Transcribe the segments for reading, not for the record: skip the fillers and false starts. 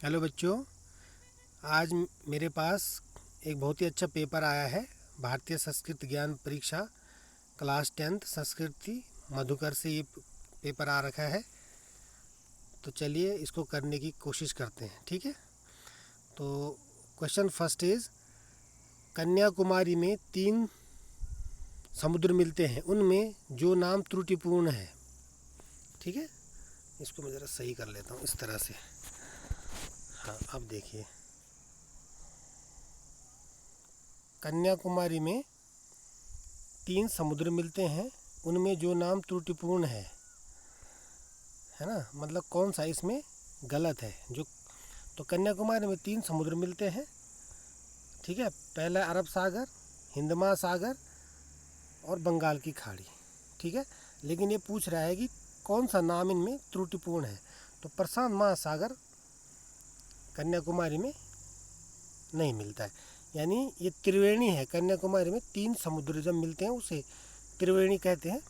Hello बच्चों, आज मेरे पास एक बहुत ही अच्छा पेपर आया है। भारतीय संस्कृत ज्ञान परीक्षा क्लास 10th संस्कृति मधुकर से ये पेपर आ रखा है। तो चलिए इसको करने की कोशिश करते हैं, ठीक है। तो क्वेश्चन फर्स्ट इज, कन्याकुमारी में 3 समुद्र मिलते हैं, उनमें जो नाम त्रुटिपूर्ण है। ठीक है, इसको मैं ज़रा सही कर लेता हूँ इस तरह से। हाँ, अब देखिए, कन्याकुमारी में 3 समुद्र मिलते हैं, उनमें जो नाम त्रुटिपूर्ण है ना, मतलब कौन सा इसमें गलत है। जो तो कन्याकुमारी में 3 समुद्र मिलते हैं, ठीक है। पहला अरब सागर, हिंद महासागर और बंगाल की खाड़ी, ठीक है। लेकिन ये पूछ रहा है कि कौन सा नाम इनमें त्रुटिपूर्ण है। तो प्रशांत महासागर कन्याकुमारी में नहीं मिलता है, यानी ये त्रिवेणी है। कन्याकुमारी में 3 समुद्र जब मिलते हैं उसे त्रिवेणी कहते हैं।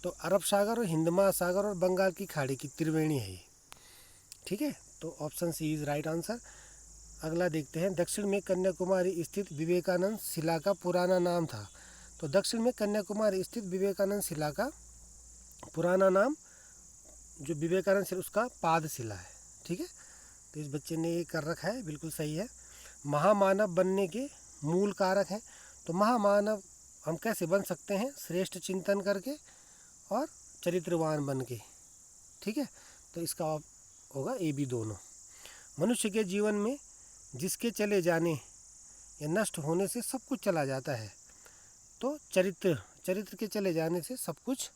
तो अरब सागर और हिंद महासागर और बंगाल की खाड़ी की त्रिवेणी है ये, ठीक है। तो option C is right answer. अगला देखते हैं, दक्षिण में कन्याकुमारी स्थित विवेकानंद शिला का पुराना नाम था। तो दक्षिण में कन्याकुमारी स्थित विवेकानंद शिला का पुराना नाम, जो विवेकानंद शिला, उसका पाद शिला है, ठीक है। तो इस बच्चे ने ये कर रखा है, बिल्कुल सही है। महामानव बनने के मूल कारक हैं। तो महामानव हम कैसे बन सकते हैं? श्रेष्ठ चिंतन करके और चरित्रवान बन के, ठीक है। तो इसका होगा ए बी दोनों। मनुष्य के जीवन में जिसके चले जाने या नष्ट होने से सब कुछ चला जाता है, तो चरित्र के चले जाने से सब कुछ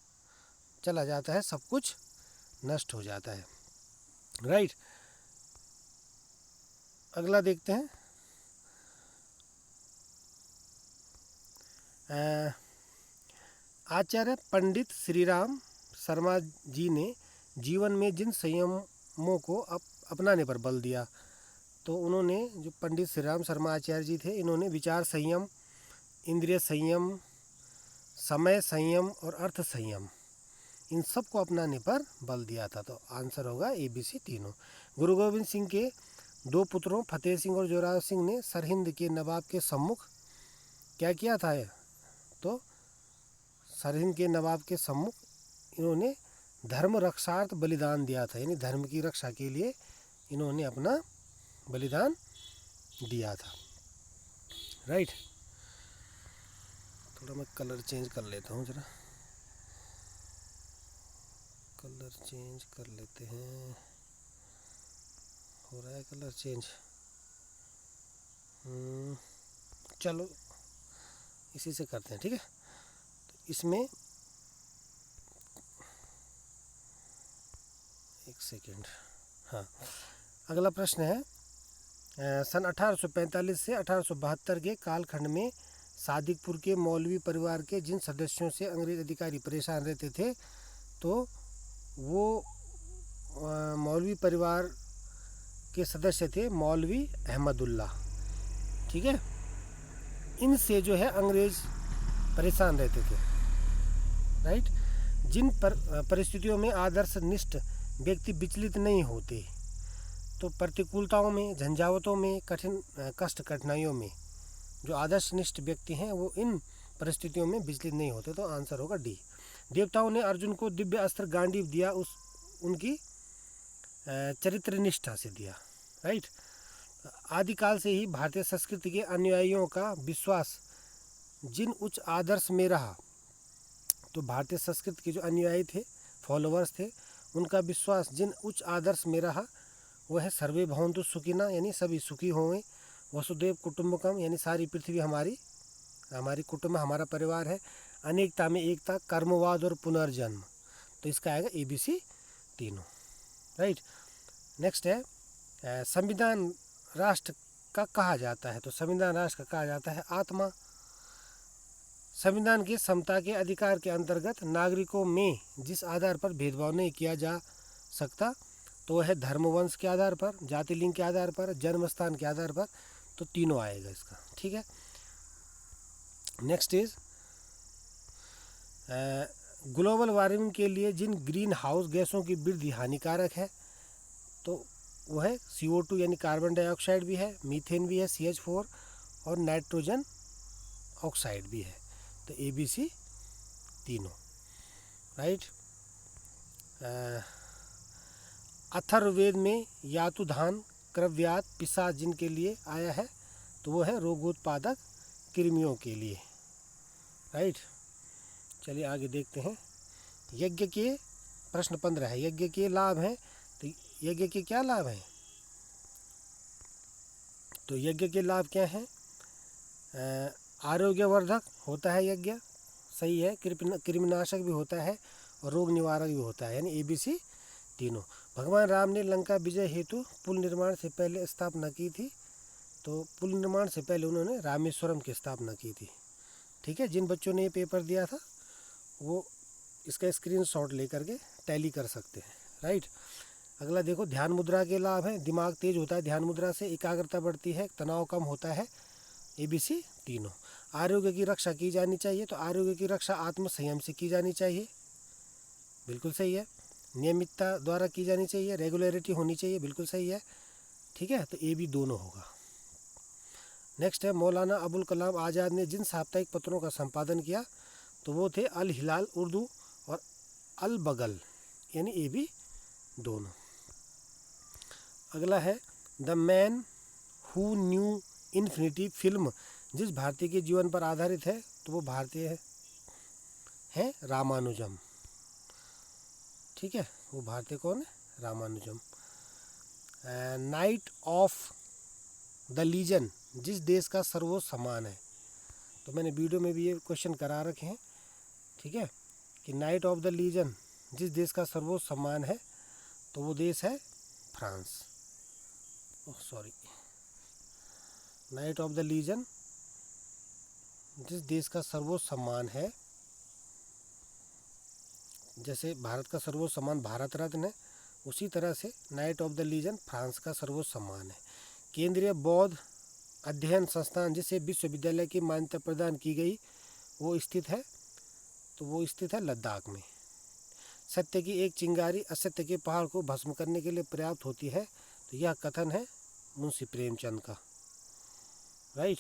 चला जाता है, सब कुछ नष्ट हो जाता है, राइट। अगला देखते हैं, आचार्य पंडित श्रीराम शर्मा जी ने जीवन में जिन संयमों को अपनाने पर बल दिया। तो उन्होंने, जो पंडित श्रीराम शर्मा आचार्य जी थे, इन्होंने विचार संयम, इंद्रिय संयम, समय संयम और अर्थ संयम, इन सब को अपनाने पर बल दिया था। तो आंसर होगा ए बी सी तीनों। गुरु गोविंद सिंह के 2 पुत्रों फतेह सिंह और जोरावर सिंह ने सरहिंद के नवाब के सम्मुख क्या किया था? तो सरहिंद के नवाब के सम्मुख इन्होंने धर्म रक्षार्थ बलिदान दिया था, यानी धर्म की रक्षा के लिए इन्होंने अपना बलिदान दिया था, राइट। थोड़ा मैं कलर चेंज कर लेता हूँ, जरा कलर चेंज कर लेते हैं। हो रहा है कलर चेंज? चलो इसी से करते हैं, ठीक है। तो इसमें एक सेकेंड। हाँ, अगला प्रश्न है, सन 1845 से 1872 के कालखंड में सादिकपुर के मौलवी परिवार के जिन सदस्यों से अंग्रेज अधिकारी परेशान रहते थे, तो वो मौलवी परिवार के सदस्य थे मौलवी अहमदुल्ला, ठीक है। इनसे जो है अंग्रेज परेशान रहते थे, राइट। जिन परिस्थितियों में आदर्शनिष्ठ व्यक्ति विचलित नहीं होते, तो प्रतिकूलताओं में, झंझावतों में, कठिनाइयों में जो आदर्शनिष्ठ व्यक्ति हैं वो इन परिस्थितियों में विचलित नहीं होते। तो आंसर होगा डी। देवताओं ने अर्जुन को दिव्य अस्त्र गांडीव दिया, उनकी चरित्र निष्ठा से दिया, राइट। आदिकाल से ही भारतीय संस्कृति के अनुयायियों का विश्वास जिन उच्च आदर्श में रहा, तो भारतीय संस्कृति के जो अनुयायी थे, फॉलोअर्स थे, उनका विश्वास जिन उच्च आदर्श में रहा वह है सर्वे भवन्तु सुखिनः, यानी सभी सुखी होंगे। वसुदेव कुटुंबकम, यानी सारी पृथ्वी हमारी कुटुंब, हमारा परिवार है। अनेकता में एकता, कर्मवाद और पुनर्जन्म। तो इसका आएगा ए बी सी तीनों, राइट। नेक्स्ट है, संविधान राष्ट्र का कहा जाता है। तो संविधान राष्ट्र का कहा जाता है आत्मा। संविधान के समता के अधिकार के अंतर्गत नागरिकों में जिस आधार पर भेदभाव नहीं किया जा सकता, तो वह है धर्म वंश के आधार पर, जाति लिंग के आधार पर, जन्म स्थान के आधार पर। तो तीनों आएगा इसका, ठीक है। नेक्स्ट इज, ग्लोबल वार्मिंग के लिए जिन ग्रीन हाउस गैसों की वृद्धि हानिकारक है, तो वो है CO2 यानी कार्बन डाइऑक्साइड भी है, मीथेन भी है CH4 और नाइट्रोजन ऑक्साइड भी है। तो ABC तीनों, राइट। अथर्ववेद में यातुधान क्रव्यात पिशाच जिनके लिए आया है, तो वो है रोगोत्पादक कृमियों के लिए, राइट। चलिए आगे देखते हैं। यज्ञ के प्रश्न 15 है, यज्ञ के लाभ हैं। तो यज्ञ के क्या लाभ हैं? तो यज्ञ के लाभ क्या हैं? आरोग्यवर्धक होता है यज्ञ, सही है। कृमिनाशक भी होता है और रोग निवारक भी होता है, यानी ABC तीनों। भगवान राम ने लंका विजय हेतु पुल निर्माण से पहले स्थापना की थी। तो पुल निर्माण से पहले उन्होंने रामेश्वरम की स्थापना की थी। ठीक है, जिन बच्चों ने ये पेपर दिया था वो इसका स्क्रीनशॉट लेकर के टैली कर सकते हैं, राइट। अगला देखो, ध्यान मुद्रा के लाभ हैं। दिमाग तेज होता है ध्यान मुद्रा से, एकाग्रता बढ़ती है, तनाव कम होता है, ABC तीनों। आरोग्य की रक्षा की जानी चाहिए। तो आरोग्य की रक्षा आत्म संयम से की जानी चाहिए, बिल्कुल सही है। नियमितता द्वारा की जानी चाहिए, रेगुलरिटी होनी चाहिए, बिल्कुल सही है। ठीक है, तो AB दोनों होगा। नेक्स्ट है, मौलाना अबुल कलाम आज़ाद ने जिन साप्ताहिक पत्रों का संपादन किया, तो वो थे अल हिलाल उर्दू और अल बगल, यानी AB दोनों। अगला है, the man who knew infinity film जिस भारतीय के जीवन पर आधारित है, तो वो भारतीय है रामानुजम। ठीक है, वो भारतीय कौन है? Ramanujan. Knight of the legion जिस देश का सर्वोच्च सम्मान है। तो मैंने वीडियो में भी ये क्वेश्चन करा रखे हैं, ठीक है, कि नाइट ऑफ द लीजन जिस देश का सर्वोच्च सम्मान है, तो वो देश है France. Knight of the legion जिस देश का सर्वोच्च सम्मान है, जैसे भारत का सर्वोच्च सम्मान भारत रत्न है, उसी तरह से knight of the legion France का सर्वोच्च सम्मान है। केंद्रीय बौद्ध अध्ययन संस्थान जिसे विश्वविद्यालय की मान्यता प्रदान की गई, वो स्थित है, तो वो स्थित है लद्दाख में। सत्य की एक चिंगारी असत्य के पहाड़ को भस्म करने के लिए पर्याप्त होती है। तो यह कथन है मुंशी प्रेमचंद का, राइट।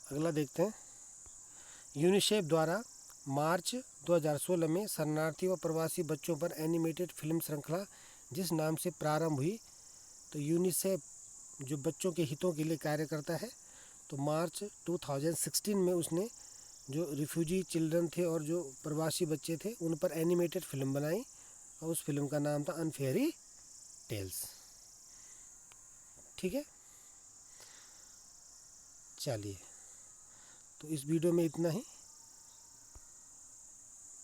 अगला देखते हैं। यूनिसेफ द्वारा मार्च 2016 में शरणार्थी व प्रवासी बच्चों पर एनिमेटेड फिल्म श्रृंखला जिस नाम से प्रारंभ हुई, तो यूनिसेफ जो बच्चों के हितों के लिए कार्य करता है, तो मार्च 2016 में उसने जो रिफ्यूजी चिल्ड्रन थे और जो प्रवासी बच्चे थे उन पर एनिमेटेड फिल्म बनाई, और उस फिल्म का नाम था अनफेयरी टेल्स। ठीक है, चलिए, तो इस वीडियो में इतना ही।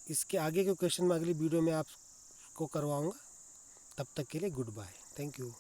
इसके आगे के क्वेश्चन मैं अगली वीडियो में आपको करवाऊंगा। तब तक के लिए गुड बाय, थैंक यू।